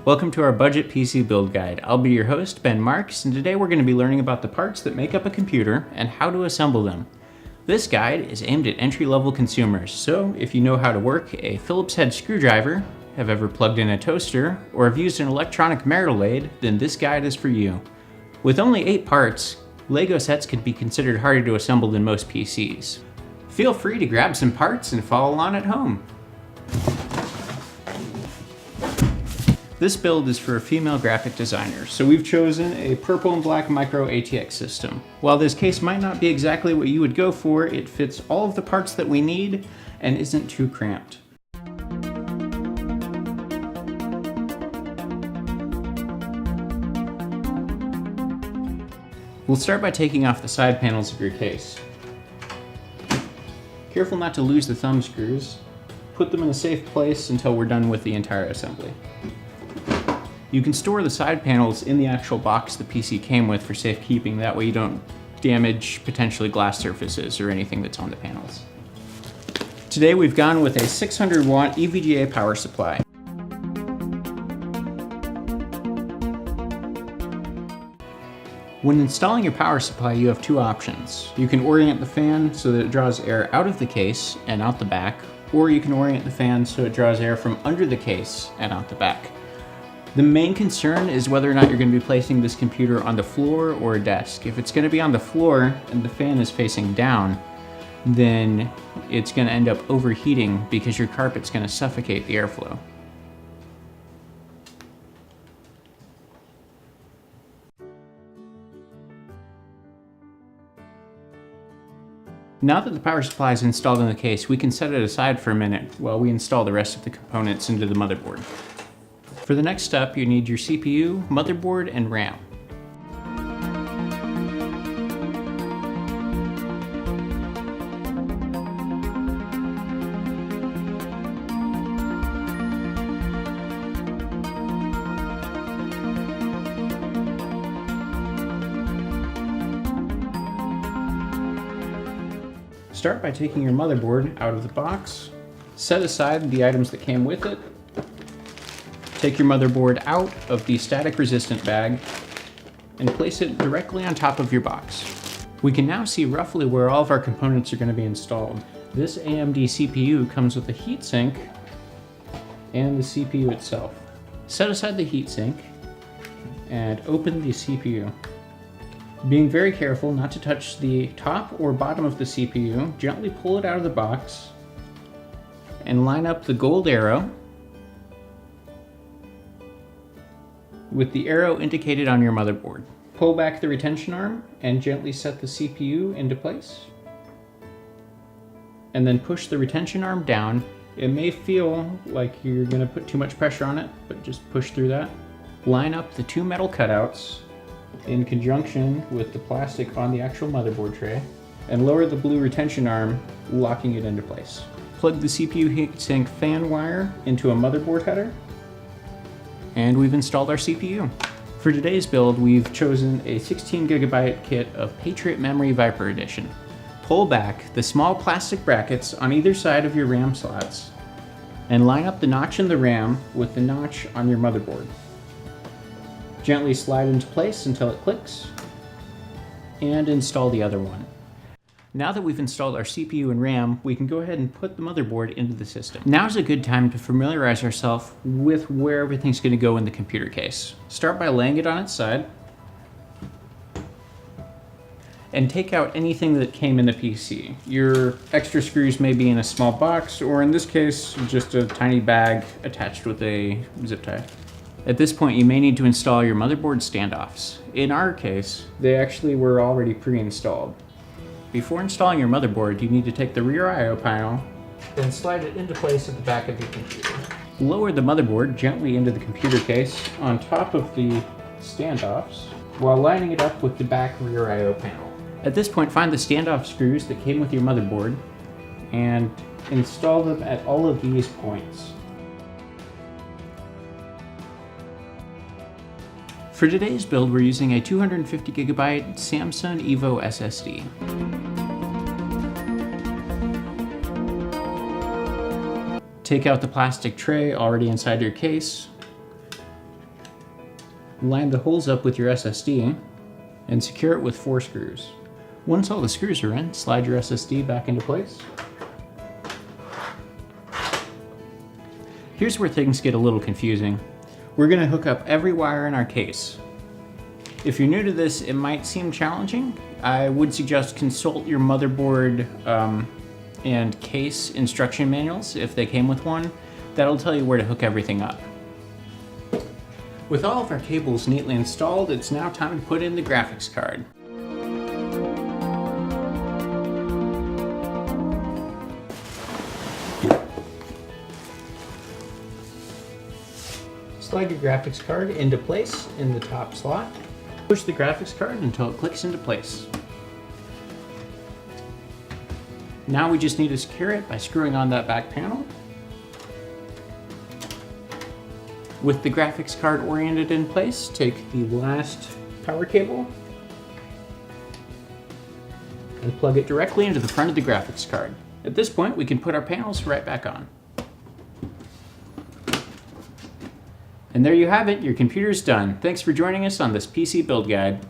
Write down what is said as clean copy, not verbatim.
Welcome to our budget PC build guide. I'll be your host, Ben Marks, and today we're going to be learning about the parts that make up a computer and how to assemble them. This guide is aimed at entry-level consumers, so if you know how to work a Phillips head screwdriver, have ever plugged in a toaster, or have used an electronic marital lathe, then this guide is for you. With only 8 parts, LEGO sets can be considered harder to assemble than most PCs. Feel free to grab some parts and follow along at home. This build is for a female graphic designer, so we've chosen a purple and black micro ATX system. While this case might not be exactly what you would go for, it fits all of the parts that we need and isn't too cramped. We'll start by taking off the side panels of your case. Careful not to lose the thumb screws. Put them in a safe place until we're done with the entire assembly. You can store the side panels in the actual box the PC came with for safekeeping, that way you don't damage potentially glass surfaces or anything that's on the panels. Today we've gone with a 600 watt EVGA power supply. When installing your power supply, you have 2 options. You can orient the fan so that it draws air out of the case and out the back, or you can orient the fan so it draws air from under the case and out the back. The main concern is whether or not you're going to be placing this computer on the floor or a desk. If it's going to be on the floor and the fan is facing down, then it's going to end up overheating because your carpet's going to suffocate the airflow. Now that the power supply is installed in the case, we can set it aside for a minute while we install the rest of the components into the motherboard. For the next step, you need your CPU, motherboard, and RAM. Start by taking your motherboard out of the box, set aside the items that came with it, take your motherboard out of the static resistant bag, and place it directly on top of your box. We can now see roughly where all of our components are going to be installed. This AMD CPU comes with a heatsink and the CPU itself. Set aside the heatsink and open the CPU. Being very careful not to touch the top or bottom of the CPU, gently pull it out of the box and line up the gold arrow with the arrow indicated on your motherboard. Pull back the retention arm and gently set the CPU into place. And then push the retention arm down. It may feel like you're going to put too much pressure on it, but just push through that. Line up the 2 metal cutouts in conjunction with the plastic on the actual motherboard tray, and lower the blue retention arm, locking it into place. Plug the CPU heatsink fan wire into a motherboard header, and we've installed our CPU. For today's build, we've chosen a 16GB kit of Patriot Memory Viper Edition. Pull back the small plastic brackets on either side of your RAM slots, and line up the notch in the RAM with the notch on your motherboard. Gently slide into place until it clicks, and install the other one. Now that we've installed our CPU and RAM, we can go ahead and put the motherboard into the system. Now's a good time to familiarize ourselves with where everything's going to go in the computer case. Start by laying it on its side, and take out anything that came in the PC. Your extra screws may be in a small box, or in this case, just a tiny bag attached with a zip tie. At this point, you may need to install your motherboard standoffs. In our case, they actually were already pre-installed. Before installing your motherboard, you need to take the rear I/O panel and slide it into place at the back of your computer. Lower the motherboard gently into the computer case on top of the standoffs while lining it up with the back rear I/O panel. At this point, find the standoff screws that came with your motherboard and install them at all of these points. For today's build, we're using a 250GB Samsung Evo SSD. Take out the plastic tray already inside your case, Line the holes up with your SSD and secure it with 4 screws. Once all the screws are in, slide your SSD back into place. Here's where things get a little confusing. We're going to hook up every wire in our case. If you're new to this, it might seem challenging. I would suggest consult your motherboard and case instruction manuals if they came with one. That'll tell you where to hook everything up. With all of our cables neatly installed, it's now time to put in the graphics card. Slide your graphics card into place in the top slot. Push the graphics card until it clicks into place. Now we just need to secure it by screwing on that back panel. With the graphics card oriented in place, take the last power cable and plug it directly into the front of the graphics card. At this point, we can put our panels right back on. And there you have it, your computer's done. Thanks for joining us on this PC build guide.